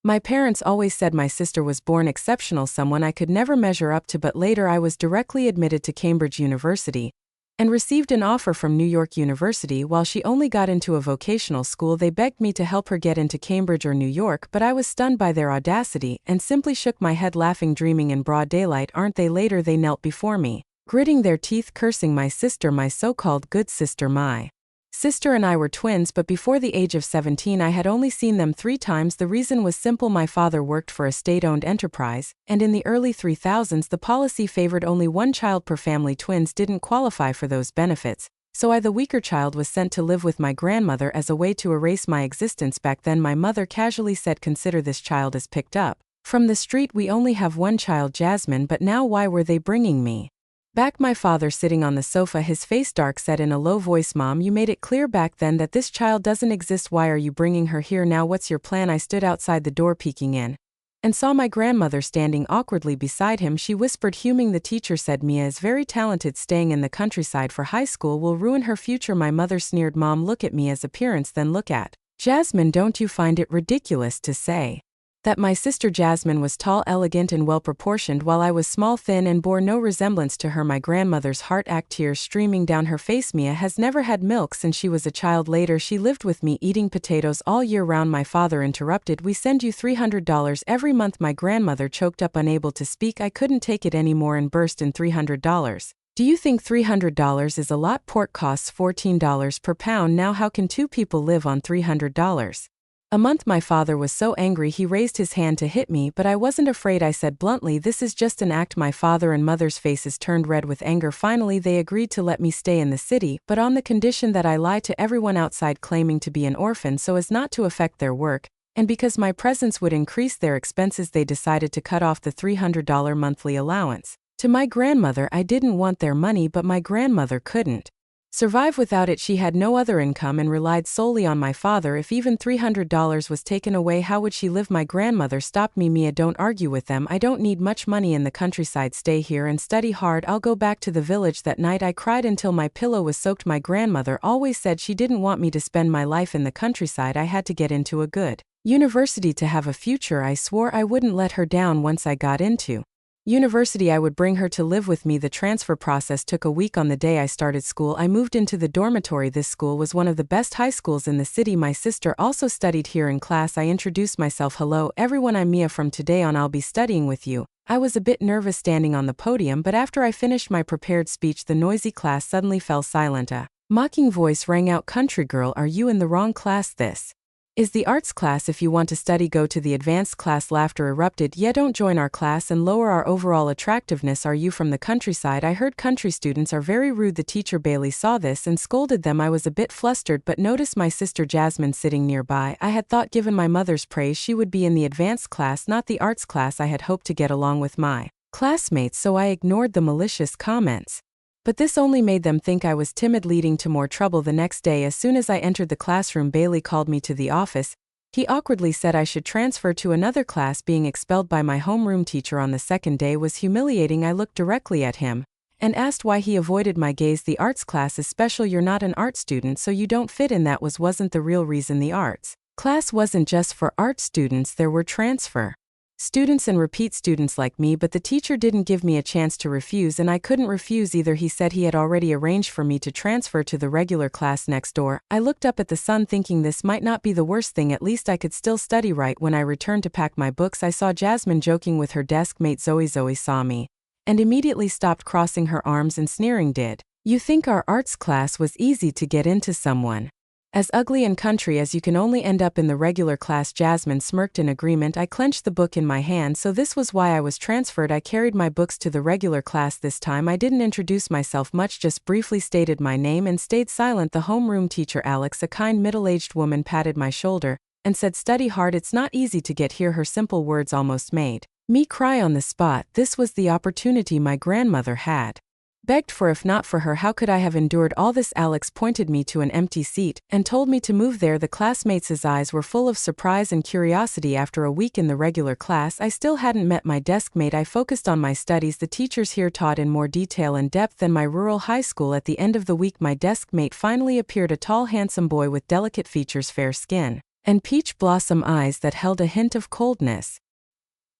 My parents always said my sister was born exceptional, someone I could never measure up to, but later I was directly admitted to Cambridge University and received an offer from New York University. While she only got into a vocational school, they begged me to help her get into Cambridge or New York, but I was stunned by their audacity and simply shook my head, laughing, dreaming in broad daylight, aren't they? Later they knelt before me, gritting their teeth, cursing my sister, my so-called good sister. My sister and I were twins, but before the age of 17 I had only seen them 3 times. The reason was simple: my father worked for a state-owned enterprise, and in the early 3000s the policy favored only one child per family. Twins didn't qualify for those benefits, so I, the weaker child, was sent to live with my grandmother as a way to erase my existence. Back then my mother casually said, "Consider this child as picked up from the street. We only have one child, Jasmine." But now why were they bringing me back? My father sitting on the sofa, his face dark, said in a low voice, "Mom, you made it clear back then that this child doesn't exist. Why are you bringing her here now? What's your plan?" I stood outside the door peeking in and saw my grandmother standing awkwardly beside him. She whispered, "Huming, the teacher said Mia is very talented. Staying in the countryside for high school will ruin her future." My mother sneered, "Mom, look at Mia's appearance, then look at Jasmine. Don't you find it ridiculous to say that my sister Jasmine was tall, elegant, and well-proportioned, while I was small, thin, and bore no resemblance to her?" My grandmother's heart ached, tears streaming down her face. "Mia has never had milk since she was a child. Later she lived with me, eating potatoes all year round." My father interrupted, "We send you $300 every month." My grandmother choked up, unable to speak. I couldn't take it anymore and burst in, "$300? Do you think $300 is a lot? Pork costs $14 per pound now. How can 2 people live on $300 a month?" My father was so angry he raised his hand to hit me, but I wasn't afraid. I said bluntly, "This is just an act." My father and mother's faces turned red with anger. Finally they agreed to let me stay in the city, but on the condition that I lie to everyone outside, claiming to be an orphan so as not to affect their work, and because my presence would increase their expenses they decided to cut off the $300 monthly allowance to my grandmother. I didn't want their money, but my grandmother couldn't survive without it. She had no other income and relied solely on my father. If even $300 was taken away, how would she live? My grandmother stopped me. "Mia, don't argue with them. I don't need much money in the countryside. Stay here and study hard. I'll go back to the village." That night I cried until my pillow was soaked. My grandmother always said she didn't want me to spend my life in the countryside. I had to get into a good university to have a future. I swore I wouldn't let her down. Once I got into university I would bring her to live with me. The transfer process took a week. On the day I started school I moved into the dormitory. This school was one of the best high schools in the city. My sister also studied here. In class I introduced myself, "Hello everyone, I'm Mia. From today on I'll be studying with you." I was a bit nervous standing on the podium, but after I finished my prepared speech the noisy class suddenly fell silent. A mocking voice rang out, "Country girl, are you in the wrong class? This is the arts class. If you want to study, go to the advanced class." Laughter erupted. "Yeah, don't join our class and lower our overall attractiveness. Are you from the countryside? I heard country students are very rude." The teacher Bailey saw this and scolded them. I was a bit flustered but noticed my sister Jasmine sitting nearby. I had thought, given my mother's praise, she would be in the advanced class, not the arts class. I had hoped to get along with my classmates, so I ignored the malicious comments. But this only made them think I was timid, leading to more trouble. The next day, as soon as I entered the classroom, Bailey called me to the office. He awkwardly said I should transfer to another class. Being expelled by my homeroom teacher on the second day was humiliating. I looked directly at him and asked why. He avoided my gaze. "The arts class is special. You're not an art student, so you don't fit in." That wasn't the real reason. The arts class wasn't just for art students. There were transfer students and repeat students like me, but the teacher didn't give me a chance to refuse, and I couldn't refuse either. He said he had already arranged for me to transfer to the regular class next door. I looked up at the sun thinking this might not be the worst thing, at least I could still study right. When I returned to pack my books I saw Jasmine joking with her desk mate Zoe. Zoe saw me and immediately stopped, crossing her arms and sneering, "Did you think our arts class was easy to get into? Someone as ugly and country as you can only end up in the regular class." Jasmine smirked in agreement. I clenched the book in my hand. So this was why I was transferred. I carried my books to the regular class. This time I didn't introduce myself much, just briefly stated my name and stayed silent. The homeroom teacher Alex, a kind middle-aged woman, patted my shoulder and said, "Study hard. It's not easy to get here." Her simple words almost made me cry on the spot. This was the opportunity my grandmother had begged for. If not for her, how could I have endured all this? Alex pointed me to an empty seat and told me to move there. The classmates' eyes were full of surprise and curiosity. After a week in the regular class, I still hadn't met my desk mate. I focused on my studies. The teachers here taught in more detail and depth than my rural high school. At the end of the week, my desk mate finally appeared, a tall, handsome boy with delicate features, fair skin, and peach blossom eyes that held a hint of coldness.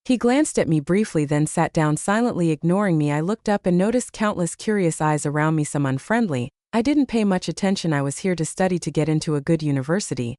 He glanced at me briefly, then sat down silently, ignoring me. I looked up and noticed countless curious eyes around me, some unfriendly. I didn't pay much attention. I was here to study, to get into a good university,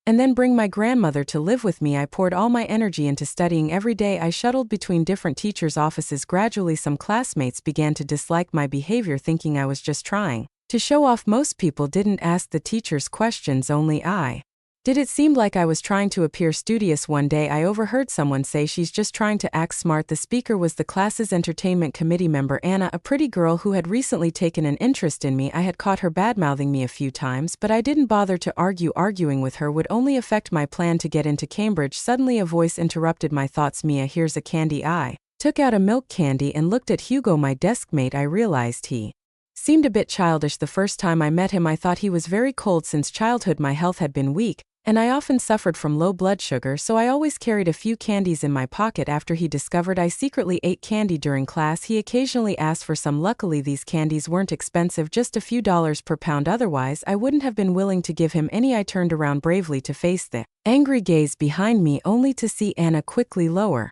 and then bring my grandmother to live with me. I poured all my energy into studying every day. I shuttled between different teachers' offices. Gradually, some classmates began to dislike my behavior, thinking I was just trying to show off. Most people didn't ask the teachers questions, only I did. It seemed like I was trying to appear studious. One day I overheard someone say, "She's just trying to act smart." The speaker was the class's entertainment committee member, Anna, a pretty girl who had recently taken an interest in me. I had caught her badmouthing me a few times, but I didn't bother to argue. Arguing with her would only affect my plan to get into Cambridge. Suddenly a voice interrupted my thoughts. "Mia, here's a candy." I took out a milk candy and looked at Hugo, my desk mate. I realized he seemed a bit childish. The first time I met him, I thought he was very cold. Since childhood, my health had been weak, and I often suffered from low blood sugar, so I always carried a few candies in my pocket. After he discovered I secretly ate candy during class, he occasionally asked for some. Luckily, these candies weren't expensive, just a few dollars per pound. Otherwise, I wouldn't have been willing to give him any. I turned around bravely to face the angry gaze behind me, only to see Anna quickly lower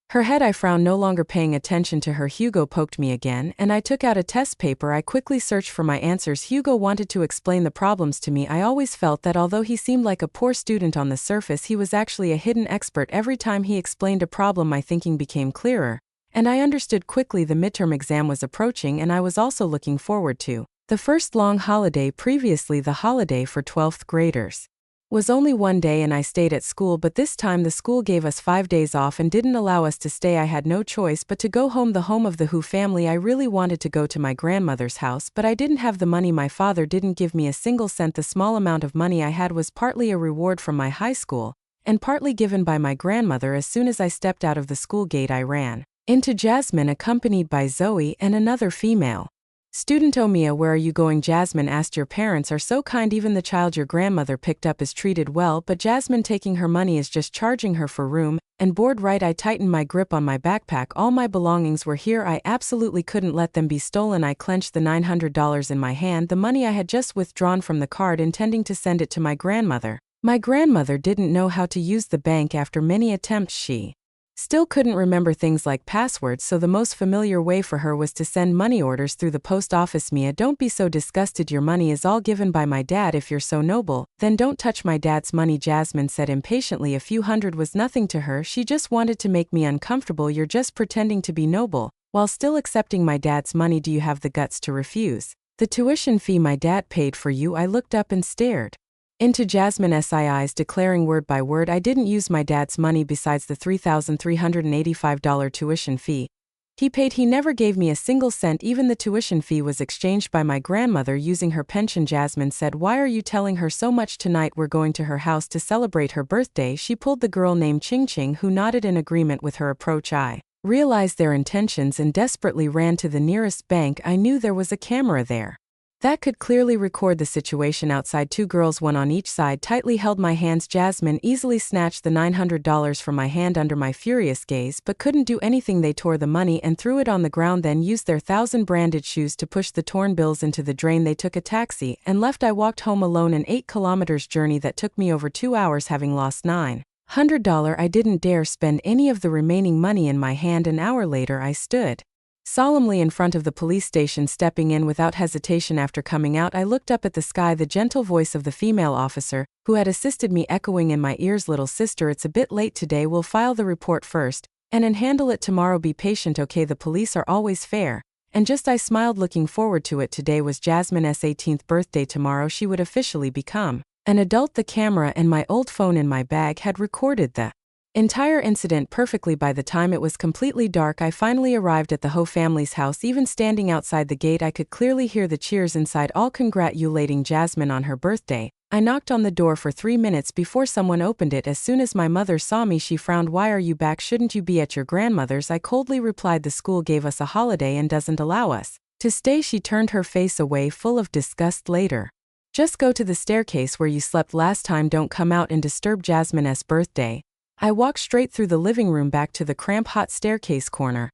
her head. I frowned, no longer paying attention to her. Hugo poked me again, and I took out a test paper. I quickly searched for my answers. Hugo wanted to explain the problems to me. I always felt that although he seemed like a poor student on the surface, he was actually a hidden expert. Every time he explained a problem, my thinking became clearer, and I understood quickly. The midterm exam was approaching, and I was also looking forward to the first long holiday. Previously, the holiday for 12th graders was only one day, and I stayed at school, but this time the school gave us 5 days off and didn't allow us to stay. I had no choice but to go home, the home of the Hu family. I really wanted to go to my grandmother's house, but I didn't have the money. My father didn't give me a single cent. The small amount of money I had was partly a reward from my high school, and partly given by my grandmother. As soon as I stepped out of the school gate, I ran into Jasmine, accompanied by Zoe and another female student. "Oh, Mia, where are you going?" Jasmine asked. "Your parents are so kind. Even the child your grandmother picked up is treated well, but Jasmine taking her money is just charging her for room and board, right?" I tightened my grip on my backpack. All my belongings were here. I absolutely couldn't let them be stolen. I clenched the $900 in my hand, the money I had just withdrawn from the card, intending to send it to my grandmother. My grandmother didn't know how to use the bank. After many attempts, she still couldn't remember things like passwords, so the most familiar way for her was to send money orders through the post office. "Mia, don't be so disgusted. Your money is all given by my dad. If you're so noble, then don't touch my dad's money," Jasmine said impatiently. A few hundred was nothing to her. She just wanted to make me uncomfortable. "You're just pretending to be noble while still accepting my dad's money. Do you have the guts to refuse the tuition fee my dad paid for you?" I looked up and stared into Jasmine's eyes, declaring word by word, "I didn't use my dad's money. Besides the $3,385 tuition fee he paid, he never gave me a single cent. Even the tuition fee was exchanged by my grandmother using her pension." Jasmine said, "Why are you telling her so much? Tonight we're going to her house to celebrate her birthday." She pulled the girl named Ching Ching, who nodded in agreement with her approach. I realized their intentions and desperately ran to the nearest bank. I knew there was a camera there that could clearly record the situation outside. 2 girls, one on each side, tightly held my hands. Jasmine easily snatched the $900 from my hand under my furious gaze, but couldn't do anything. They tore the money and threw it on the ground, then used their 1,000-branded shoes to push the torn bills into the drain. They took a taxi and left. I walked home alone, an 8-kilometer journey that took me over 2 hours. Having lost $900, I didn't dare spend any of the remaining money in my hand. An hour later, I stood solemnly in front of the police station, stepping in without hesitation. After coming out, I looked up at the sky, the gentle voice of the female officer who had assisted me echoing in my ears. "Little sister, it's a bit late today. We'll file the report first and then handle it tomorrow. Be patient, okay? The police are always fair." And just I smiled, looking forward to it. Today was Jasmine's 18th birthday. Tomorrow she would officially become an adult. The camera and my old phone in my bag had recorded the entire incident perfectly. By the time it was completely dark, I finally arrived at the Ho family's house. Even standing outside the gate, I could clearly hear the cheers inside, all congratulating Jasmine on her birthday. I knocked on the door for 3 minutes before someone opened it. As soon as my mother saw me, she frowned. "Why are you back? Shouldn't you be at your grandmother's?" I coldly replied, "The school gave us a holiday and doesn't allow us to stay." She turned her face away, full of disgust. "Later, just go to the staircase where you slept last time. Don't come out and disturb Jasmine's birthday." I walked straight through the living room back to the cramped hot staircase corner,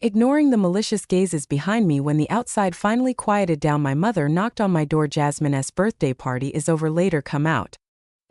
ignoring the malicious gazes behind me. When the outside finally quieted down, my mother knocked on my door. "Jasmine's birthday party is over. Later, come out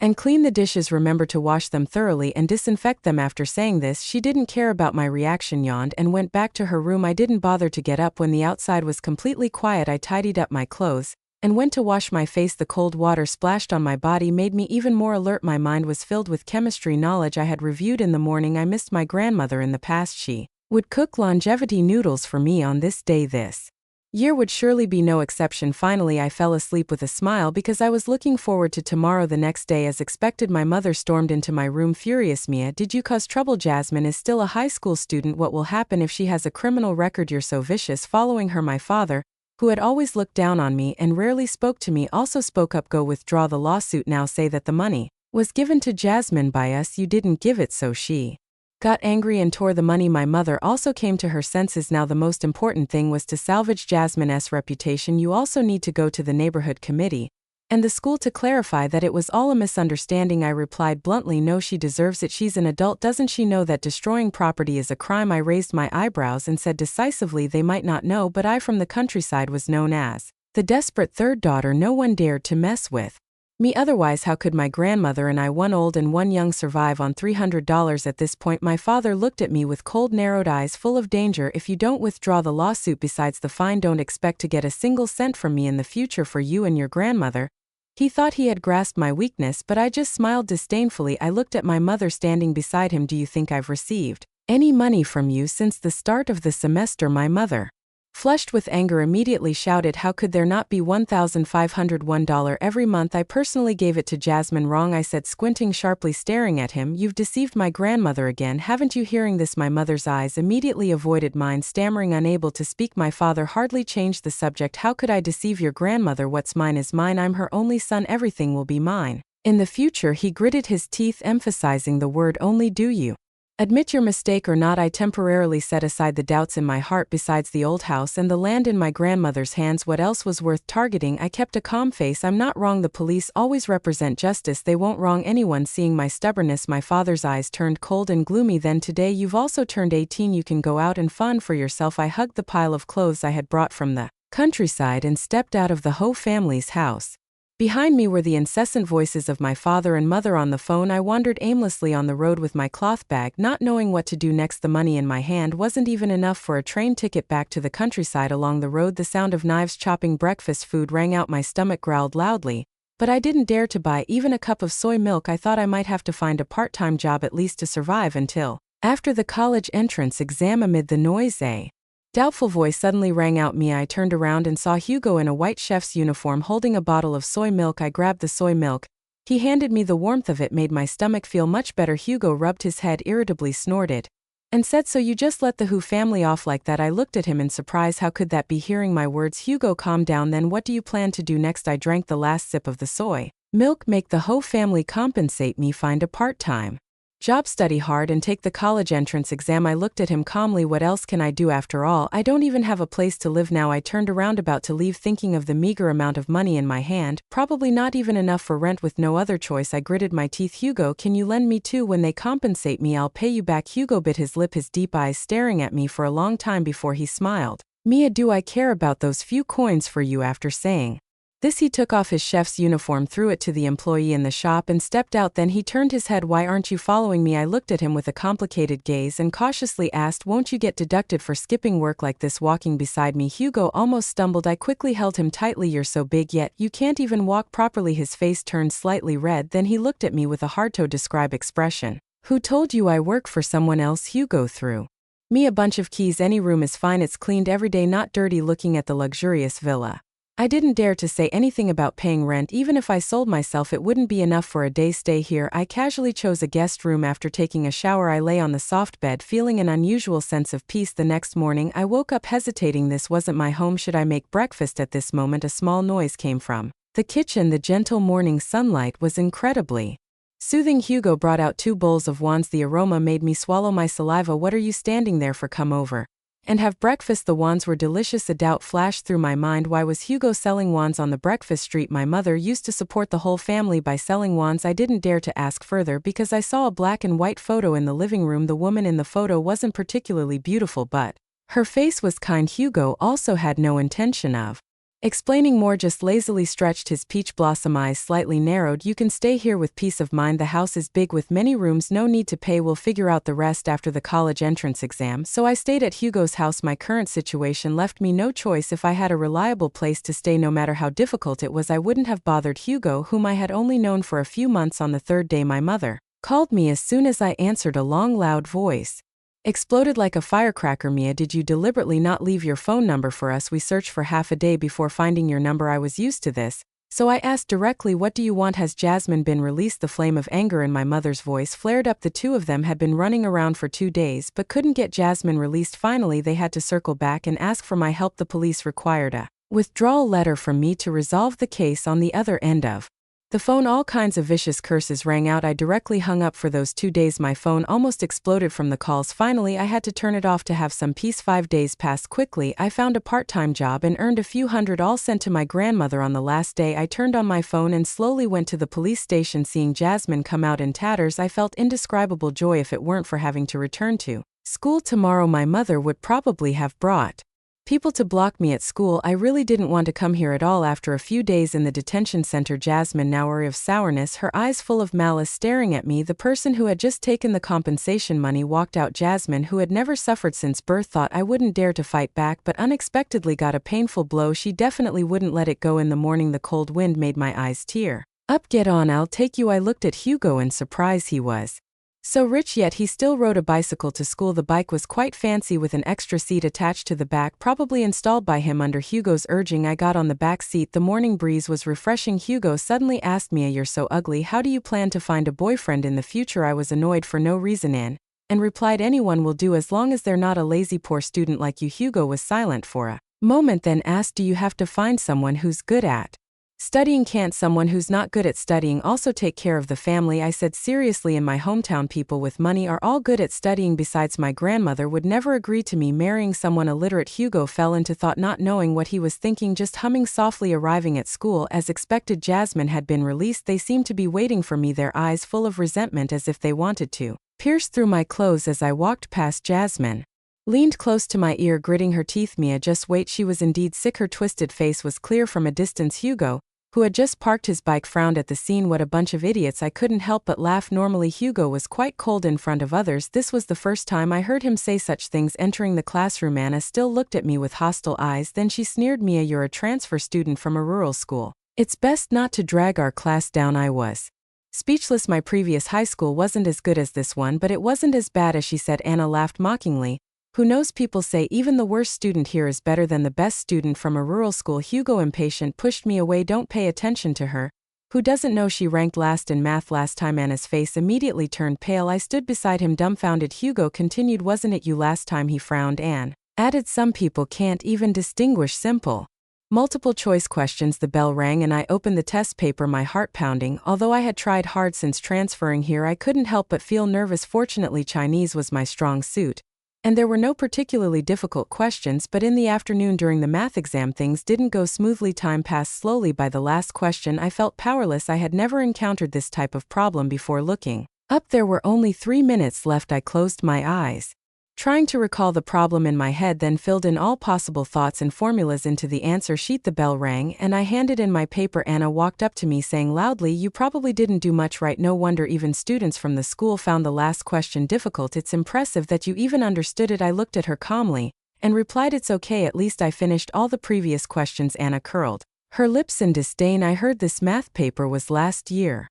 And clean the dishes. Remember to wash them thoroughly and disinfect them. After saying this, she didn't care about my reaction, yawned, and went back to her room. I didn't bother to get up when the outside was completely quiet. I tidied up my clothes and went to wash my face. The cold water splashed on my body made me even more alert. My mind was filled with chemistry knowledge I had reviewed in the morning. I missed my grandmother in the past. She would cook longevity noodles for me on this day. This year would surely be no exception. Finally, I fell asleep with a smile because I was looking forward to tomorrow. The next day, as expected, my mother stormed into my room furious. Mia, did you cause trouble? Jasmine is still a high school student. What will happen if she has a criminal record? You're so vicious. Following her, my father, who had always looked down on me and rarely spoke to me, also spoke up. Go withdraw the lawsuit now. Say that the money was given to Jasmine by us. You didn't give it, so she got angry and tore the money. My mother also came to her senses. Now the most important thing was to salvage Jasmine's reputation. You also need to go to the neighborhood committee and the school to clarify that it was all a misunderstanding. I replied bluntly, no, she deserves it. She's an adult. Doesn't she know that destroying property is a crime? I raised my eyebrows and said decisively, they might not know, but I from the countryside was known as the desperate third daughter no one dared to mess with me. Otherwise, how could my grandmother and I, one old and one young, survive on $300 at this point? My father looked at me with cold, narrowed eyes full of danger. If you don't withdraw the lawsuit, besides the fine, don't expect to get a single cent from me in the future for you and your grandmother. He thought he had grasped my weakness, but I just smiled disdainfully. I looked at my mother standing beside him. Do you think I've received any money from you since the start of the semester? My mother, flushed with anger, immediately shouted, how could there not be $1,501 every month? I personally gave it to Jasmine. Wrong, I said, squinting sharply, staring at him. You've deceived my grandmother again, haven't you? Hearing this, my mother's eyes immediately avoided mine, stammering, unable to speak. My father hardly changed the subject. How could I deceive your grandmother? What's mine is mine. I'm her only son. Everything will be mine in the future. He gritted his teeth, emphasizing the word only. Do you admit your mistake or not? I temporarily set aside the doubts in my heart. Besides the old house and the land in my grandmother's hands, what else was worth targeting? I kept a calm face. I'm not wrong. The police always represent justice. They won't wrong anyone. Seeing my stubbornness, my father's eyes turned cold and gloomy. Then today you've also turned 18. You can go out and fund for yourself. I hugged the pile of clothes I had brought from the countryside and stepped out of the Ho family's house. Behind me were the incessant voices of my father and mother on the phone. I wandered aimlessly on the road with my cloth bag, not knowing what to do next. The money in my hand wasn't even enough for a train ticket back to the countryside. Along the road, the sound of knives chopping breakfast food rang out. My stomach growled loudly, but I didn't dare to buy even a cup of soy milk. I thought I might have to find a part-time job at least to survive until after the college entrance exam. Amid the noise, a doubtful voice suddenly rang out. Me. I turned around and saw Hugo in a white chef's uniform holding a bottle of soy milk. I grabbed the soy milk. He handed me. The warmth of it made my stomach feel much better. Hugo rubbed his head irritably, snorted, and said, so you just let the Hu family off like that? I looked at him in surprise. How could that be? Hearing my words, Hugo calmed down. Then what do you plan to do next? I drank the last sip of the soy milk. Make the Ho family compensate me, find a part-time job, study hard, and take the college entrance exam. I looked at him calmly. What else can I do? After all, I don't even have a place to live now. I turned around about to leave, thinking of the meager amount of money in my hand, probably not even enough for rent. With no other choice, I gritted my teeth. Hugo, can you lend me too? When they compensate me, I'll pay you back. Hugo bit his lip, his deep eyes staring at me for a long time before he smiled. Mia, do I care about those few coins for you? After saying this, he took off his chef's uniform, threw it to the employee in the shop, and stepped out. Then he turned his head. Why aren't you following me? I looked at him with a complicated gaze and cautiously asked, won't you get deducted for skipping work like this? Walking beside me, Hugo almost stumbled. I quickly held him tightly. You're so big, yet you can't even walk properly. His face turned slightly red. Then he looked at me with a hard-to-describe expression. Who told you I work for someone else? Hugo threw me a bunch of keys. Any room is fine. It's cleaned every day, not dirty. Looking at the luxurious villa, I didn't dare to say anything about paying rent. Even if I sold myself, it wouldn't be enough for a day's stay here. I casually chose a guest room. After taking a shower, I lay on the soft bed, feeling an unusual sense of peace. The next morning, I woke up hesitating. This wasn't my home. Should I make breakfast? At this moment, a small noise came from the kitchen. The gentle morning sunlight was incredibly soothing. Hugo brought out 2 bowls of wands. The aroma made me swallow my saliva. What are you standing there for? Come over and have breakfast. The wands were delicious. A doubt flashed through my mind. Why was Hugo selling wands on the breakfast street? My mother used to support the whole family by selling wands. I didn't dare to ask further because I saw a black and white photo in the living room. The woman in the photo wasn't particularly beautiful, but her face was kind. Hugo also had no intention of Explaining more just lazily stretched his peach blossom eyes slightly narrowed. You can stay here with peace of mind. The house is big with many rooms, no need to pay. We'll figure out the rest after the college entrance exam. So I stayed at Hugo's house. My current situation left me no choice. If I had a reliable place to stay, no matter how difficult it was, I wouldn't have bothered Hugo, whom I had only known for a few months. On the third day my mother called me. As soon as I answered, a long loud voice exploded like a firecracker. Mia, did you deliberately not leave your phone number for us? We searched for half a day before finding your number. I was used to this, so I asked directly, what do you want? Has Jasmine been released? The flame of anger in my mother's voice flared up. The two of them had been running around for 2 days but couldn't get Jasmine released. Finally they had to circle back and ask for my help. The police required a withdrawal letter from me to resolve the case. On the other end of the phone, all kinds of vicious curses rang out. I directly hung up. For those 2 days my phone almost exploded from the calls. Finally I had to turn it off to have some peace. 5 days passed quickly. I found a part-time job and earned a few hundred, all sent to my grandmother. On the last day I turned on my phone and slowly went to the police station. Seeing Jasmine come out in tatters, I felt indescribable joy. If it weren't for having to return to school tomorrow, my mother would probably have brought people to block me at school. I really didn't want to come here at all. After a few days in the detention center, Jasmine, now aware of sourness, her eyes full of malice, staring at me. The person who had just taken the compensation money walked out. Jasmine, who had never suffered since birth, thought I wouldn't dare to fight back, but unexpectedly got a painful blow. She definitely wouldn't let it go. In the morning the cold wind made my eyes tear up. Get on, I'll take you. I looked at Hugo in surprise. He was so rich, yet he still rode a bicycle to school. The bike was quite fancy with an extra seat attached to the back, probably installed by him. Under Hugo's urging, I got on the back seat. The morning breeze was refreshing. Hugo suddenly asked me, you're so ugly, how do you plan to find a boyfriend in the future? I was annoyed for no reason and replied, anyone will do as long as they're not a lazy poor student like you. Hugo was silent for a moment, then asked, do you have to find someone who's good at studying? Can't someone who's not good at studying also take care of the family? I said seriously, in my hometown people with money are all good at studying. Besides, my grandmother would never agree to me marrying someone illiterate. Hugo fell into thought, not knowing what he was thinking, just humming softly. Arriving at school, as expected, Jasmine had been released. They seemed to be waiting for me, their eyes full of resentment, as if they wanted to pierce through my clothes. As I walked past, Jasmine leaned close to my ear, gritting her teeth. Mia, just wait. She was indeed sick. Her twisted face was clear from a distance. Hugo, who had just parked his bike, frowned at the scene. What a bunch of idiots. I couldn't help but laugh. Normally Hugo was quite cold in front of others. This was the first time I heard him say such things. Entering the classroom, Anna still looked at me with hostile eyes. Then she sneered, Mia, you're a transfer student from a rural school. It's best not to drag our class down. I was speechless. My previous high school wasn't as good as this one, but it wasn't as bad as she said. Anna laughed mockingly. Who knows, people say even the worst student here is better than the best student from a rural school. Hugo, impatient, pushed me away. Don't pay attention to her. Who doesn't know she ranked last in math last time? Anna's face immediately turned pale. I stood beside him dumbfounded. Hugo continued, wasn't it you last time? He frowned. Anne added, some people can't even distinguish simple multiple choice questions. The bell rang and I opened the test paper, my heart pounding. Although I had tried hard since transferring here, I couldn't help but feel nervous. Fortunately, Chinese was my strong suit, and there were no particularly difficult questions, but in the afternoon during the math exam things didn't go smoothly. Time passed slowly. By the last question I felt powerless. I had never encountered this type of problem before. Looking up, there were only 3 minutes left. I closed my eyes, trying to recall the problem in my head, then filled in all possible thoughts and formulas into the answer sheet. The bell rang and I handed in my paper. Anna walked up to me saying loudly, you probably didn't do much right. No wonder even students from the school found the last question difficult. It's impressive that you even understood it. I looked at her calmly and replied, it's okay, at least I finished all the previous questions. Anna curled her lips in disdain. I heard this math paper was last year's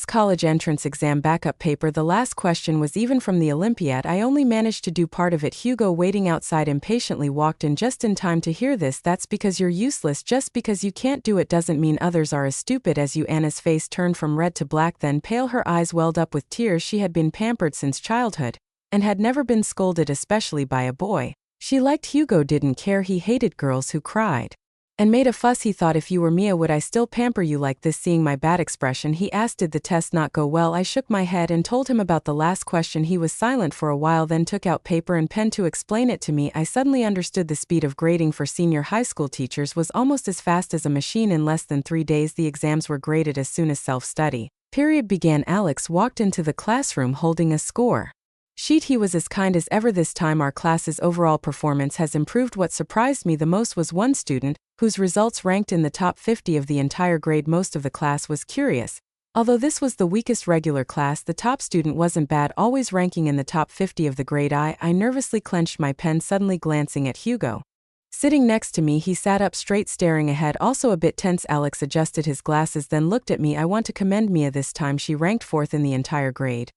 college entrance exam backup paper. The last question was even from the Olympiad. I only managed to do part of it. Hugo, waiting outside impatiently, walked in just in time to hear this. That's because you're useless. Just because you can't do it doesn't mean others are as stupid as you. Anna's face turned from red to black, then pale. Her eyes welled up with tears. She had been pampered since childhood and had never been scolded, especially by a boy she liked. Hugo didn't care. He hated girls who cried and made a fuss. He thought, if you were Mia, would I still pamper you like this? Seeing my bad expression, he asked, did the test not go well? I shook my head and told him about the last question. He was silent for a while, then took out paper and pen to explain it to me. I suddenly understood the speed of grading for senior high school teachers was almost as fast as a machine. In less than 3 days, the exams were graded as soon as self-study period began. Alex walked into the classroom holding a score Sheet, he was as kind as ever. This time our class's overall performance has improved. What surprised me the most was one student, whose results ranked in the top 50 of the entire grade. Most of the class was curious. Although this was the weakest regular class, the top student wasn't bad, always ranking in the top 50 of the grade. I nervously clenched my pen, suddenly glancing at Hugo. Sitting next to me, he sat up straight, staring ahead, also a bit tense. Alex adjusted his glasses, then looked at me. I want to commend Mia this time. She ranked 4th in the entire grade,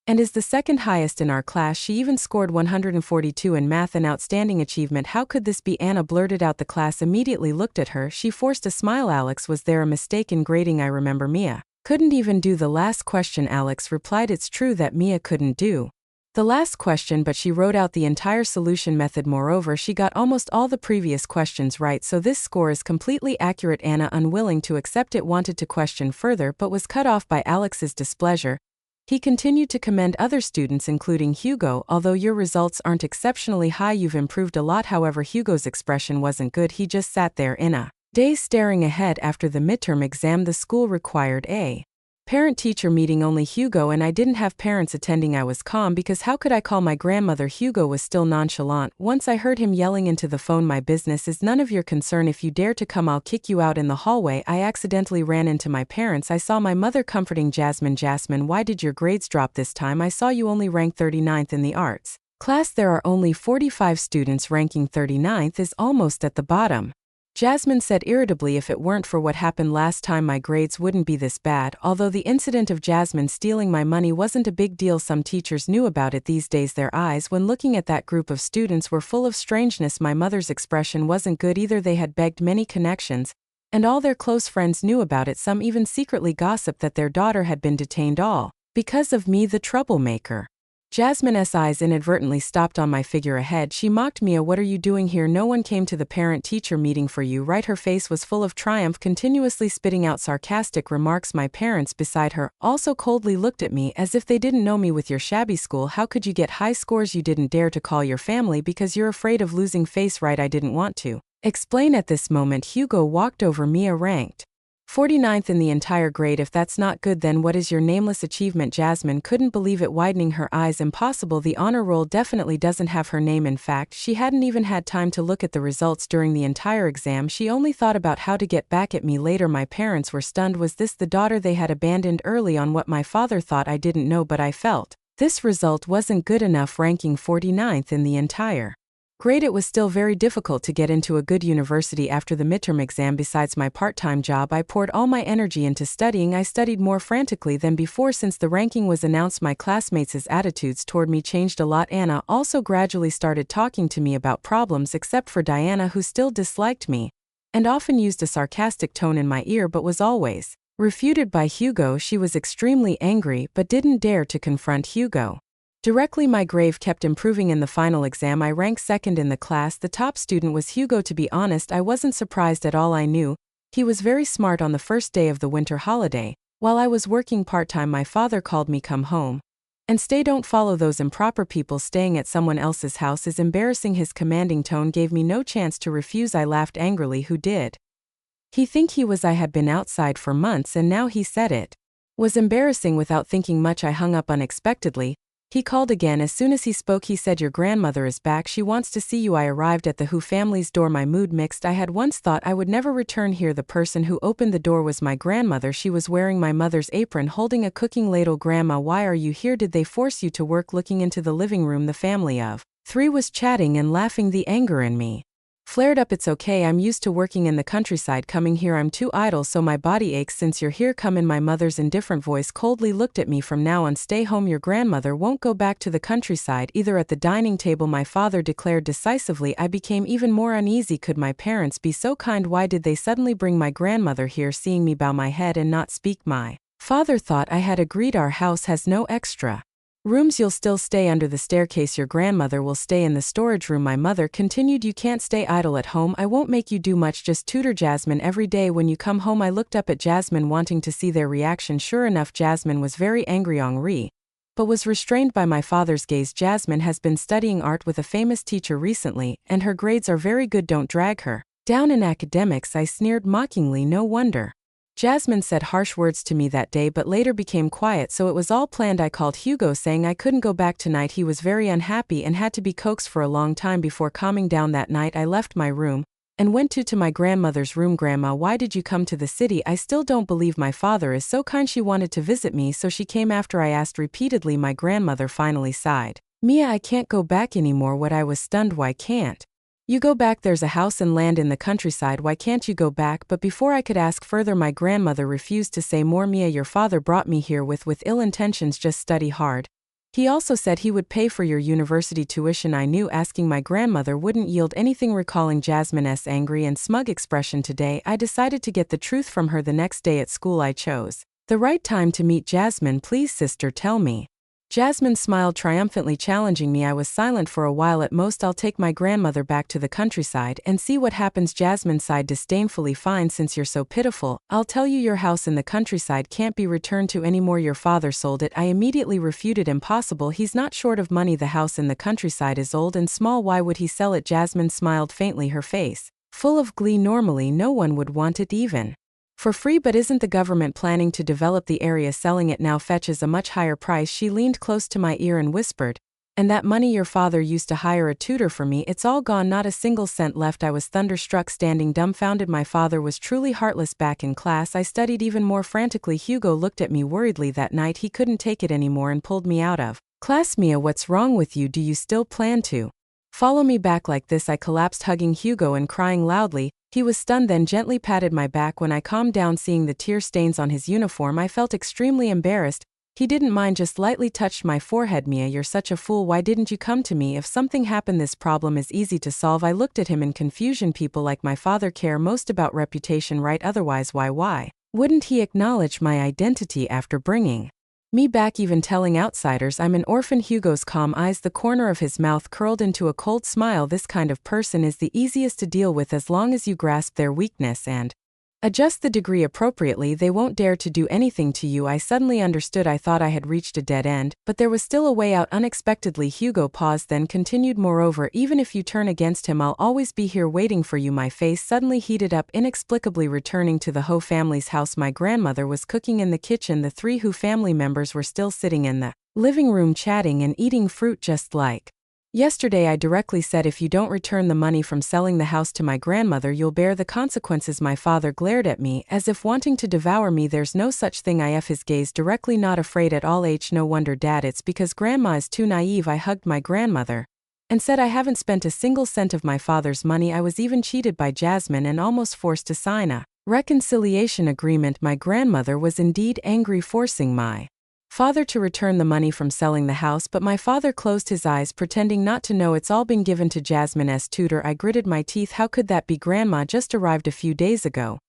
and is the second highest in our class. She even scored 142 in math, an outstanding achievement. How could this be? Anna blurted out. The class immediately looked at her. She forced a smile. Alex, was there a mistake in grading? I remember Mia couldn't even do the last question. Alex replied, it's true that Mia couldn't do the last question, but she wrote out the entire solution method. Moreover, she got almost all the previous questions right, so this score is completely accurate. Anna, unwilling to accept it, wanted to question further but was cut off by Alex's displeasure. He continued to commend other students, including Hugo. Although your results aren't exceptionally high, you've improved a lot. However, Hugo's expression wasn't good. He just sat there in a daze, staring ahead. After the midterm exam, the school required a parent-teacher meeting. Only Hugo and I didn't have parents attending. I was calm because how could I call my grandmother? Hugo was still nonchalant. Once I heard him yelling into the phone, my business is none of your concern. If you dare to come, I'll kick you out. In the hallway, I accidentally ran into my parents. I saw my mother comforting Jasmine. Jasmine, why did your grades drop this time? I saw you only ranked 39th in the arts class. There are only 45 students. Ranking 39th is almost at the bottom. Jasmine said irritably, if it weren't for what happened last time, my grades wouldn't be this bad. Although the incident of Jasmine stealing my money wasn't a big deal, some teachers knew about it these days. Their eyes, when looking at that group of students, were full of strangeness. My mother's expression wasn't good either. They had begged many connections, and all their close friends knew about it. Some even secretly gossiped that their daughter had been detained, all because of me, the troublemaker. Jasmine's eyes inadvertently stopped on my figure ahead. She mocked. Mia, what are you doing here? No one came to the parent-teacher meeting for you, right? Her face was full of triumph, continuously spitting out sarcastic remarks. My parents, beside her, also coldly looked at me as if they didn't know me. With your shabby school, how could you get high scores? You didn't dare to call your family because you're afraid of losing face, right? I didn't want to explain. At this moment, Hugo walked over. Mia ranked 49th in the entire grade. If that's not good, then what is your nameless achievement? Jasmine couldn't believe it, widening her eyes. Impossible. The honor roll definitely doesn't have her name. In fact, she hadn't even had time to look at the results during the entire exam. She only thought about how to get back at me later. My parents were stunned. Was this the daughter they had abandoned early on? What my father thought I didn't know, but I felt this result wasn't good enough. Ranking 49th in the entire grade, it was still very difficult to get into a good university after the midterm exam. Besides my part-time job, I poured all my energy into studying. I studied more frantically than before since the ranking was announced. My classmates' attitudes toward me changed a lot. Anna also gradually started talking to me about problems, except for Diana, who still disliked me and often used a sarcastic tone in my ear, but was always refuted by Hugo. She was extremely angry but didn't dare to confront Hugo directly. My grade kept improving. In the final exam, I ranked 2nd in the class. The top student was Hugo. To be honest, I wasn't surprised at all. I knew he was very smart. On the first day of the winter holiday, while I was working part-time, my father called me, come home and stay. Don't follow those improper people. Staying at someone else's house is embarrassing. His commanding tone gave me no chance to refuse. I laughed angrily. Who did he think he was? I had been outside for months and now he said it was embarrassing. Without thinking much, I hung up unexpectedly. He called again. As soon as he spoke, he said, your grandmother is back. She wants to see you. I arrived at the Hu family's door, my mood mixed. I had once thought I would never return here. The person who opened the door was my grandmother. She was wearing my mother's apron, holding a cooking ladle. Grandma, why are you here? Did they force you to work? Looking into the living room, the family of 3 was chatting and laughing. The anger in me flared up. It's okay, I'm used to working in the countryside. Coming here, I'm too idle, so my body aches. Since you're here, come in. My mother's indifferent voice coldly looked at me. From now on, stay home. Your grandmother won't go back to the countryside either. At the dining table, my father declared decisively. I became even more uneasy. Could my parents be so kind? Why did they suddenly bring my grandmother here? Seeing me bow my head and not speak, my father thought I had agreed. Our house has no extra rooms. You'll still stay under the staircase. Your grandmother will stay in the storage room. My mother continued, you can't stay idle at home. I won't make you do much, just tutor Jasmine every day when you come home. I looked up at Jasmine, wanting to see their reaction. Sure enough, Jasmine was very angry, but was restrained by my father's gaze. Jasmine has been studying art with a famous teacher recently, and her grades are very good. Don't drag her down in academics. I sneered mockingly. No wonder Jasmine said harsh words to me that day but later became quiet, so it was all planned. I called Hugo saying I couldn't go back tonight. He was very unhappy and had to be coaxed for a long time before calming down. That night I left my room and went to my grandmother's room. Grandma, why did you come to the city? I still don't believe my father is so kind. She wanted to visit me, so she came after I asked repeatedly. My grandmother finally sighed. Mia, I can't go back anymore. What? I was stunned. Why can't you go back? There's a house and land in the countryside. Why can't you go back? But before I could ask further, my grandmother refused to say more. Mia, your father brought me here with ill intentions. Just study hard. He also said he would pay for your university tuition. I knew asking my grandmother wouldn't yield anything. Recalling Jasmine's angry and smug expression today, I decided to get the truth from her. The next day at school I chose the right time to meet Jasmine. Please, sister, tell me. Jasmine smiled triumphantly, challenging me. I was silent for a while. At most I'll take my grandmother back to the countryside and see what happens. Jasmine sighed disdainfully. Fine, since you're so pitiful, I'll tell you your house in the countryside can't be returned to anymore. Your father sold it. I immediately refuted. Impossible, he's not short of money. The house in the countryside is old and small. Why would he sell it? Jasmine smiled faintly, her face full of glee. Normally no one would want it even for free, but isn't the government planning to develop the area? Selling it now fetches a much higher price. She leaned close to my ear and whispered, and that money your father used to hire a tutor for me, it's all gone, not a single cent left. I was thunderstruck, standing dumbfounded. My father was truly heartless. Back in class I studied even more frantically. Hugo looked at me worriedly. That night he couldn't take it anymore and pulled me out of class. Mia, what's wrong with you? Do you still plan to follow me back like this? I collapsed, hugging Hugo and crying loudly. He was stunned, then gently patted my back. When I calmed down, seeing the tear stains on his uniform, I felt extremely embarrassed. He didn't mind, just lightly touched my forehead. Mia, you're such a fool. Why didn't you come to me? If something happened, this problem is easy to solve. I looked at him in confusion. People like my father care most about reputation, right? Otherwise, why wouldn't he acknowledge my identity after bringing me back, even telling outsiders I'm an orphan? Hugo's calm eyes, the corner of his mouth curled into a cold smile. This kind of person is the easiest to deal with. As long as you grasp their weakness and adjust the degree appropriately, they won't dare to do anything to you. I suddenly understood. I thought I had reached a dead end, but there was still a way out. Unexpectedly, Hugo paused, then continued, moreover, even if you turn against him, I'll always be here waiting for you. My face suddenly heated up. Inexplicably returning to the Ho family's house, my grandmother was cooking in the kitchen. The three Ho family members were still sitting in the living room chatting and eating fruit just like yesterday. I directly said, if you don't return the money from selling the house to my grandmother, you'll bear the consequences. My father glared at me, as if wanting to devour me. There's no such thing. His gaze directly, not afraid at all. No wonder, Dad, it's because Grandma is too naive. I hugged my grandmother and said I haven't spent a single cent of my father's money. I was even cheated by Jasmine and almost forced to sign a reconciliation agreement. My grandmother was indeed angry, forcing my father to return the money from selling the house, but my father closed his eyes, pretending not to know. It's all been given to Jasmine's tutor. I gritted my teeth. How could that be? Grandma just arrived a few days ago.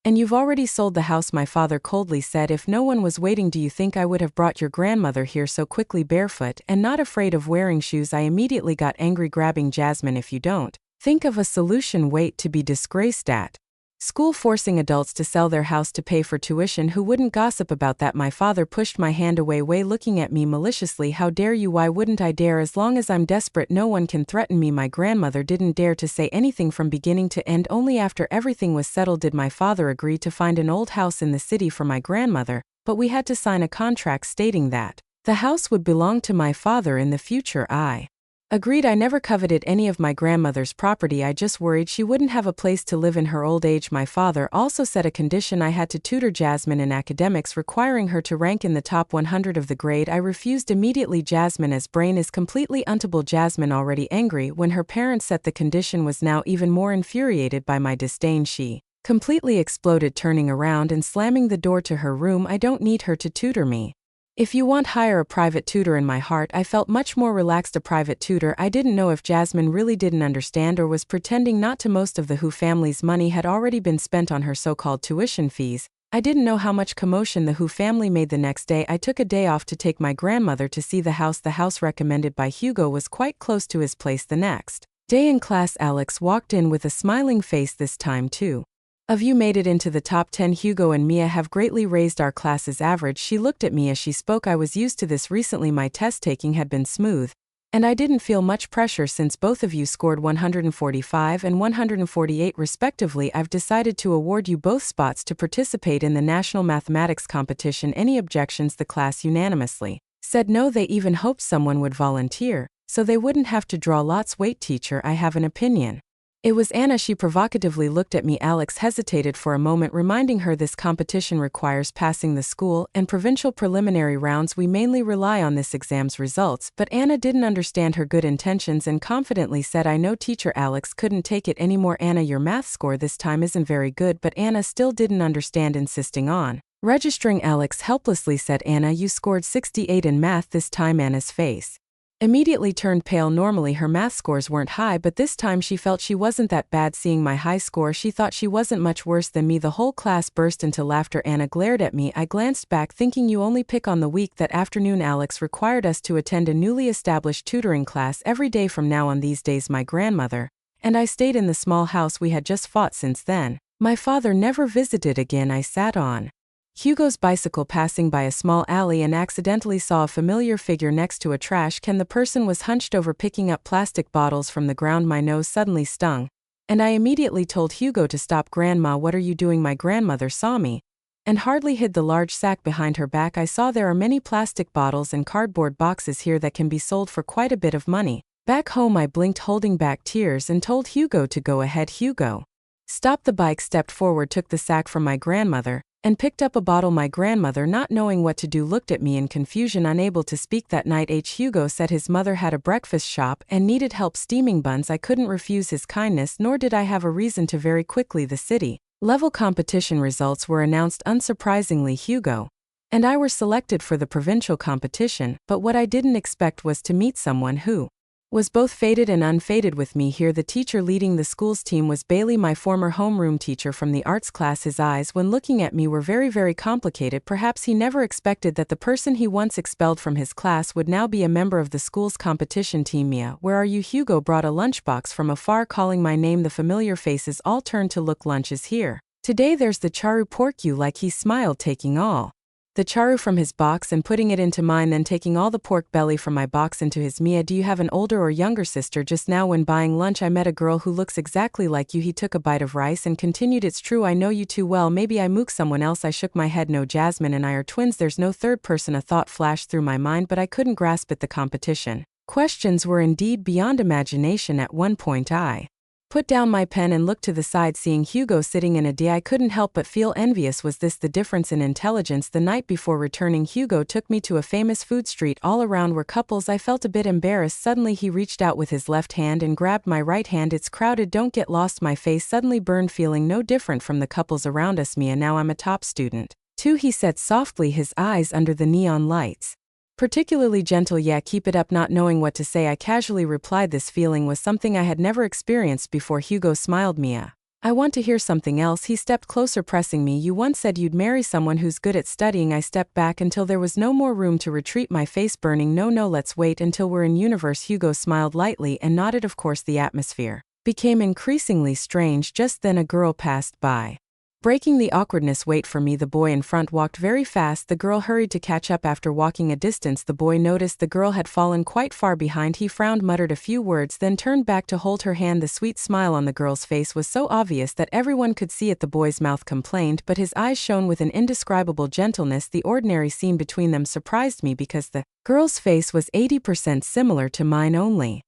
And you've already sold the house, my father coldly said. If no one was waiting, do you think I would have brought your grandmother here so quickly, barefoot and not afraid of wearing shoes? I immediately got angry, grabbing Jasmine. If you don't think of a solution, wait to be disgraced at school, forcing adults to sell their house to pay for tuition. Who wouldn't gossip about that? My father pushed my hand away, looking at me maliciously. How dare you? Why wouldn't I dare? As long as I'm desperate, no one can threaten me. My grandmother didn't dare to say anything from beginning to end. Only after everything was settled did my father agree to find an old house in the city for my grandmother, but we had to sign a contract stating that the house would belong to my father in the future. I agreed. I never coveted any of my grandmother's property. I just worried she wouldn't have a place to live in her old age. My father also set a condition: I had to tutor Jasmine in academics, requiring her to rank in the top 100 of the grade. I refused immediately. Jasmine's brain is completely untouchable. Jasmine, already angry when her parents set the condition, was now even more infuriated by my disdain. She completely exploded, turning around and slamming the door to her room. I don't need her to tutor me. If you want, hire a private tutor. In my heart, I felt much more relaxed. A private tutor. I didn't know if Jasmine really didn't understand or was pretending not to. Most of the Ho family's money had already been spent on her so-called tuition fees. I didn't know how much commotion the Ho family made. The next day, I took a day off to take my grandmother to see the house. The house recommended by Hugo was quite close to his place. The next day in class, Alex walked in with a smiling face. This time, too of you made it into the top 10. Hugo and Mia have greatly raised our class's average. She looked at me as she spoke. I was used to this recently. My test taking had been smooth, And I didn't feel much pressure since both of you scored 145 and 148 respectively. I've decided to award you both spots to participate in the National Mathematics Competition. Any objections? The class unanimously said no. They even hoped someone would volunteer, so they wouldn't have to draw lots. Wait, teacher, I have an opinion. It was Anna. She provocatively looked at me. Alex hesitated for a moment, reminding her this competition requires passing the school and provincial preliminary rounds. We mainly rely on this exam's results, but Anna didn't understand her good intentions and confidently said, I know, teacher. Alex couldn't take it anymore. Anna, your math score this time isn't very good. But Anna still didn't understand, insisting on registering. Alex helplessly said, Anna, you scored 68 in math this time. Anna's face immediately turned pale. Normally her math scores weren't high, but this time she felt she wasn't that bad. Seeing my high score, she thought she wasn't much worse than me. The whole class burst into laughter. Anna glared at me. I glanced back, thinking, you only pick on the weak. That afternoon Alex required us to attend a newly established tutoring class every day from now on. These days my grandmother and I stayed in the small house we had just bought. Since then, my father never visited again. I sat on Hugo's bicycle passing by a small alley and accidentally saw a familiar figure next to a trash can. The person was hunched over picking up plastic bottles from the ground. My nose suddenly stung, and I immediately told Hugo to stop. Grandma, what are you doing? My grandmother saw me and hardly hid the large sack behind her back. I saw there are many plastic bottles and cardboard boxes here that can be sold for quite a bit of money. Back home I blinked, holding back tears, and told Hugo to go ahead. Hugo stopped the bike, stepped forward, took the sack from my grandmother, and picked up a bottle. My grandmother, not knowing what to do, looked at me in confusion, unable to speak. That night Hugo said his mother had a breakfast shop and needed help steaming buns. I couldn't refuse his kindness, nor did I have a reason to. Very quickly the city level competition results were announced. Unsurprisingly, Hugo and I were selected for the provincial competition, but what I didn't expect was to meet someone who was both faded and unfaded with me here. The teacher leading the school's team was Bailey, my former homeroom teacher from the arts class. His eyes, when looking at me, were very, very complicated. Perhaps he never expected that the person he once expelled from his class would now be a member of the school's competition team. Mia, where are you? Hugo brought a lunchbox from afar, calling my name. The familiar faces all turned to look. Lunch is here today. There's the charu pork. You like? He smiled, taking all the charu from his box and putting it into mine, then taking all the pork belly from my box into his. Mia, do you have an older or younger sister? Just now when buying lunch I met a girl who looks exactly like you. He took a bite of rice and continued, it's true, I know you too well. Maybe I mook someone else. I shook my head. No, Jasmine and I are twins. There's no third person. A thought flashed through my mind, but I couldn't grasp it. The competition questions were indeed beyond imagination. At one point I put down my pen and looked to the side, seeing Hugo sitting in a D. I couldn't help but feel envious. Was this the difference in intelligence? The night before returning, Hugo took me to a famous food street. All around were couples. I felt a bit embarrassed. Suddenly he reached out with his left hand and grabbed my right hand. It's crowded, don't get lost. My face suddenly burned, feeling no different from the couples around us. Mia, now I'm a top student too, he said softly, his eyes under the neon lights particularly gentle. Yeah, keep it up. Not knowing what to say, I casually replied. This feeling was something I had never experienced before. Hugo smiled. Mia, I want to hear something else. He stepped closer, pressing me. You once said you'd marry someone who's good at studying. I stepped back until there was no more room to retreat, my face burning. No, let's wait until we're in universe. Hugo smiled lightly and nodded. Of course. The atmosphere became increasingly strange. Just then a girl passed by, breaking the awkwardness. Wait for me. The boy in front walked very fast. The girl hurried to catch up. After walking a distance, the boy noticed the girl had fallen quite far behind. He frowned, muttered a few words, then turned back to hold her hand. The sweet smile on the girl's face was so obvious that everyone could see it. The boy's mouth complained, but his eyes shone with an indescribable gentleness. The ordinary scene between them surprised me because the girl's face was 80% similar to mine, only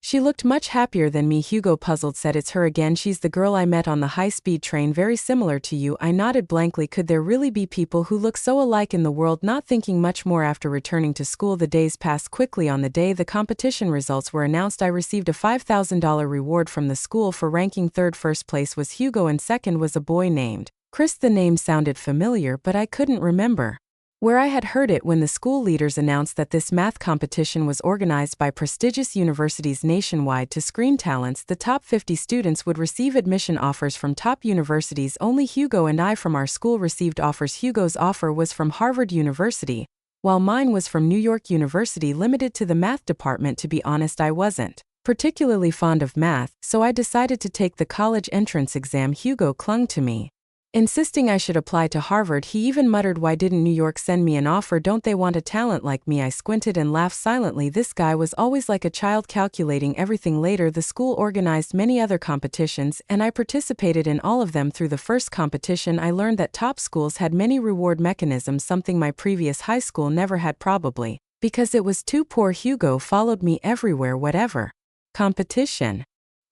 she looked much happier than me. Hugo, puzzled, said, it's her again. She's the girl I met on the high-speed train, very similar to you. I nodded blankly. Could there really be people who look so alike in the world? Not thinking much more after returning to school, the days passed quickly. On the day the competition results were announced, I received a $5,000 reward from the school for ranking third. First place was Hugo and second was a boy named Chris. The name sounded familiar, but I couldn't remember where I had heard it. When the school leaders announced that this math competition was organized by prestigious universities nationwide to screen talents, the top 50 students would receive admission offers from top universities. Only Hugo and I from our school received offers. Hugo's offer was from Harvard University, while mine was from New York University, limited to the math department. To be honest, I wasn't particularly fond of math, so I decided to take the college entrance exam. Hugo clung to me Insisting I should apply to Harvard, he even muttered, "Why didn't New York send me an offer? Don't they want a talent like me?" I squinted and laughed silently. This guy was always like a child, calculating everything. Later, the school organized many other competitions, and I participated in all of them. Through the first competition, I learned that top schools had many reward mechanisms, something my previous high school never had, probably because it was too poor. Hugo followed me everywhere, whatever competition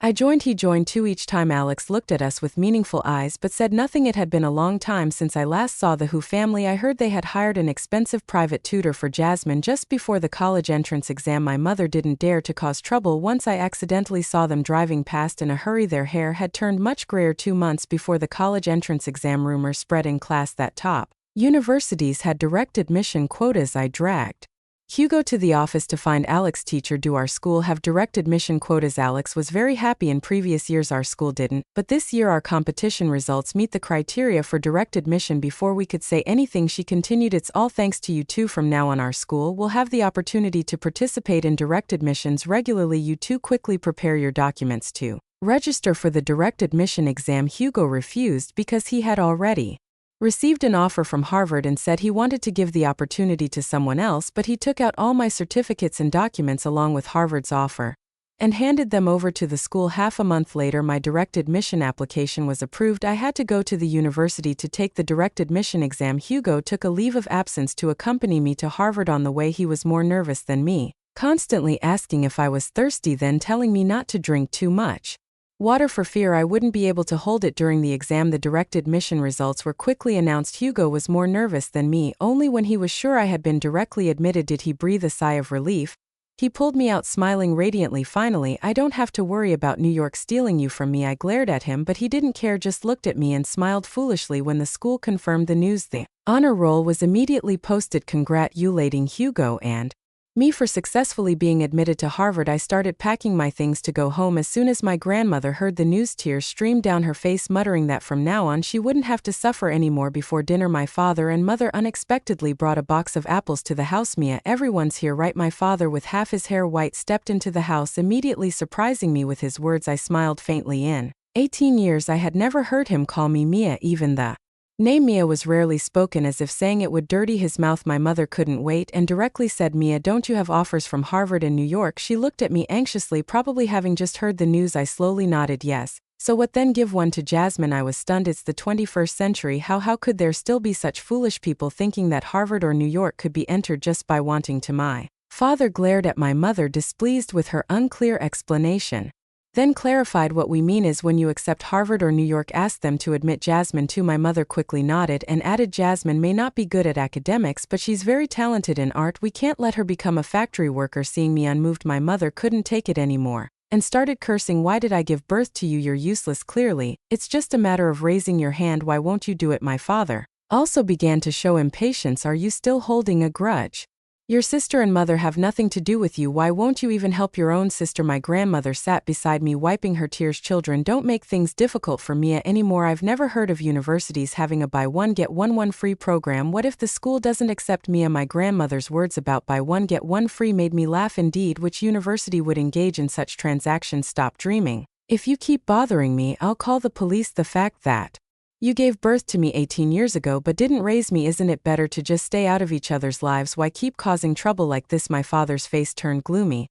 I joined, he joined too. Each time Alex looked at us with meaningful eyes but said nothing. It had been a long time since I last saw the Hu family. I heard they had hired an expensive private tutor for Jasmine just before the college entrance exam. My mother didn't dare to cause trouble. Once I accidentally saw them driving past in a hurry. Their hair had turned much grayer. 2 months before the college entrance exam, rumors spread in class that top universities had direct admission quotas. I dragged Hugo to the office to find Alex. "Teacher, do our school have direct admission quotas?" Alex was very happy. In previous years our school didn't, but this year our competition results meet the criteria for direct admission. Before we could say anything, she continued, "It's all thanks to you two. From now on our school will have the opportunity to participate in direct admissions regularly. You two quickly prepare your documents to register for the direct admission exam." Hugo refused because he had already received an offer from Harvard and said he wanted to give the opportunity to someone else, but he took out all my certificates and documents along with Harvard's offer and handed them over to the school. Half a month later, my direct admission application was approved. I had to go to the university to take the direct admission exam. Hugo took a leave of absence to accompany me to Harvard. On the way, he was more nervous than me, constantly asking if I was thirsty, then telling me not to drink too much water for fear I wouldn't be able to hold it during the exam. The direct admission results were quickly announced. Hugo was more nervous than me. Only when he was sure I had been directly admitted did he breathe a sigh of relief. He pulled me out, smiling radiantly. "Finally, I don't have to worry about New York stealing you from me." I glared at him, but he didn't care, just looked at me and smiled foolishly. When the school confirmed the news, the honor roll was immediately posted congratulating Hugo and me for successfully being admitted to Harvard. I started packing my things to go home. As soon as my grandmother heard the news, tears streamed down her face, muttering that from now on she wouldn't have to suffer anymore. Before dinner, my father and mother unexpectedly brought a box of apples to the house. "Mia, everyone's here, right?" My father, with half his hair white, stepped into the house, immediately surprising me with his words. I smiled faintly. In 18 years I had never heard him call me Mia. Even the name Mia was rarely spoken, as if saying it would dirty his mouth. My mother couldn't wait and directly said, "Mia, don't you have offers from Harvard and New York?" She looked at me anxiously, probably having just heard the news. I slowly nodded yes. "So what then? Give one to Jasmine." I was stunned. It's the 21st century. How could there still be such foolish people thinking that Harvard or New York could be entered just by wanting to? My father glared at my mother, displeased with her unclear explanation, then clarified, "What we mean is when you accept Harvard or New York, ask them to admit Jasmine too." My mother quickly nodded and added, "Jasmine may not be good at academics, but she's very talented in art. We can't let her become a factory worker." Seeing me unmoved, my mother couldn't take it anymore and started cursing. "Why did I give birth to you? You're useless. Clearly, it's just a matter of raising your hand. Why won't you do it?" My father also began to show impatience. "Are you still holding a grudge? Your sister and mother have nothing to do with you. Why won't you even help your own sister?" My grandmother sat beside me, wiping her tears. "Children, don't make things difficult for Mia anymore. I've never heard of universities having a buy one get one free program. What if the school doesn't accept Mia?" My grandmother's words about buy one get one free made me laugh. Indeed, which university would engage in such transactions? Stop dreaming. If you keep bothering me, I'll call the police. The fact that you gave birth to me 18 years ago but didn't raise me, isn't it better to just stay out of each other's lives? Why keep causing trouble like this? My father's face turned gloomy,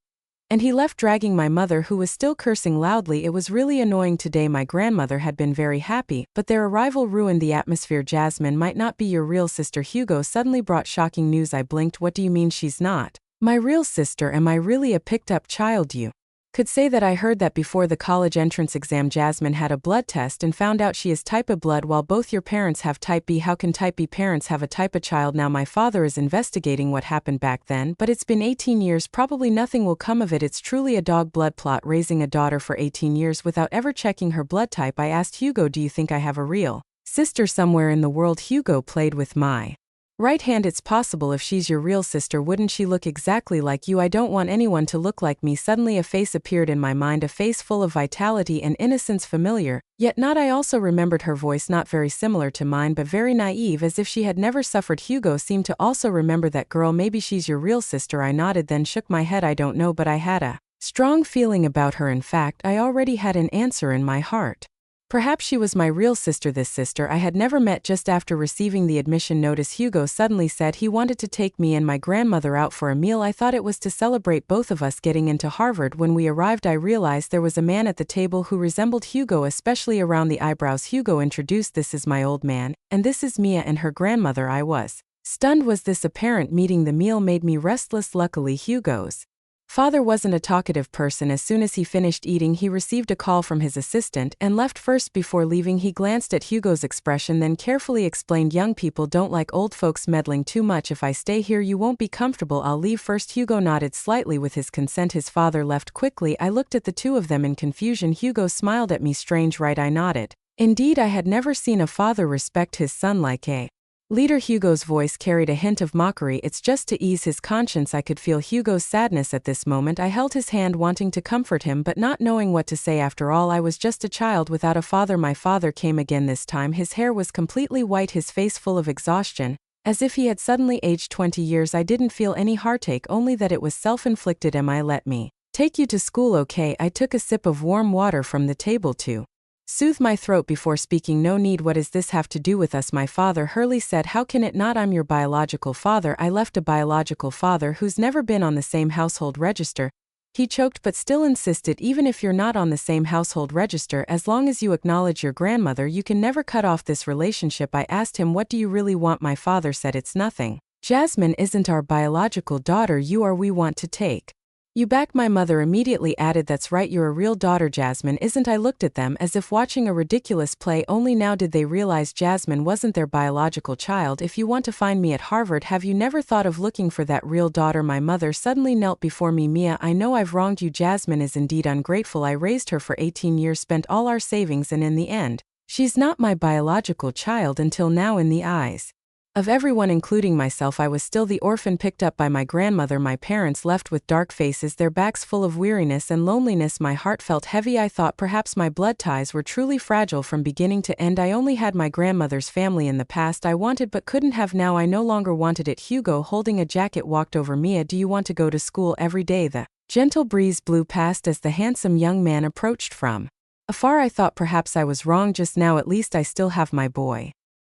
and he left, dragging my mother, who was still cursing loudly. It was really annoying today. My grandmother had been very happy, but their arrival ruined the atmosphere. "Jasmine might not be your real sister." Hugo suddenly brought shocking news. I blinked. "What do you mean she's not my real sister? Am I really a picked-up child? You could say that. I heard that before the college entrance exam Jasmine had a blood test and found out she is type A blood while both your parents have type B. How can type B parents have a type A child?" Now my father is investigating what happened back then, but it's been 18 years, probably nothing will come of it. It's truly a dog blood plot, raising a daughter for 18 years without ever checking her blood type. I asked Hugo, "Do you think I have a real sister somewhere in the world?" Hugo played with my right hand. "It's possible. If she's your real sister, wouldn't she look exactly like you?" "I don't want anyone to look like me." Suddenly a face appeared in my mind, a face full of vitality and innocence, familiar, yet not. I also remembered her voice, not very similar to mine but very naive, as if she had never suffered. Hugo seemed to also remember that girl. "Maybe she's your real sister." I nodded, then shook my head. "I don't know, but I had a strong feeling about her. In fact, I already had an answer in my heart. Perhaps she was my real sister, this sister I had never met. Just after receiving the admission notice, Hugo suddenly said he wanted to take me and my grandmother out for a meal. I thought it was to celebrate both of us getting into Harvard. When we arrived, I realized there was a man at the table who resembled Hugo, especially around the eyebrows. Hugo introduced, "This is my old man, and this is Mia and her grandmother." I was stunned. Was this apparent meeting? The meal made me restless. Luckily, Hugo's father wasn't a talkative person. As soon as he finished eating, he received a call from his assistant and left. First, before leaving, he glanced at Hugo's expression, then carefully explained, "Young people don't like old folks meddling too much. If I stay here, you won't be comfortable. I'll leave first." Hugo nodded slightly with his consent. His father left quickly. I looked at the two of them in confusion. Hugo smiled at me. "Strange, right?" I nodded. Indeed, I had never seen a father respect his son like a leader. Hugo's voice carried a hint of mockery. "It's just to ease his conscience." I could feel Hugo's sadness at this moment. I held his hand, wanting to comfort him but not knowing what to say. After all, I was just a child without a father. My father came again. This time his hair was completely white, his face full of exhaustion, as if he had suddenly aged 20 years. I didn't feel any heartache, only that it was self-inflicted. "Am I let me take you to school, okay?" I took a sip of warm water from the table to soothe my throat before speaking. "No need." "What does this have to do with us?" my father Hurley said. "How can it not? I'm your biological father." "I left a biological father who's never been on the same household register." He choked but still insisted, "Even if you're not on the same household register, as long as you acknowledge your grandmother, you can never cut off this relationship." I asked him, "What do you really want?" My father said, "It's nothing. Jasmine isn't our biological daughter. You are. We want to take you back." My mother immediately added, "That's right, you're a real daughter. Jasmine isn't." I looked at them as if watching a ridiculous play. Only now did they realize Jasmine wasn't their biological child. "If you want to find me at Harvard, have you never thought of looking for that real daughter?" My mother suddenly knelt before me. "Mia, I know I've wronged you. Jasmine is indeed ungrateful. I raised her for 18 years, spent all our savings, and in the end, she's not my biological child." Until now, in the eyes of everyone, including myself, I was still the orphan picked up by my grandmother. My parents left with dark faces, their backs full of weariness and loneliness. My heart felt heavy. I thought perhaps my blood ties were truly fragile from beginning to end. I only had my grandmother's family in the past I wanted but couldn't have now. I no longer wanted it. Hugo, holding a jacket, walked over. "Mia, do you want to go to school every day?" The gentle breeze blew past as the handsome young man approached from afar. I thought perhaps I was wrong just now. At least I still have my boy.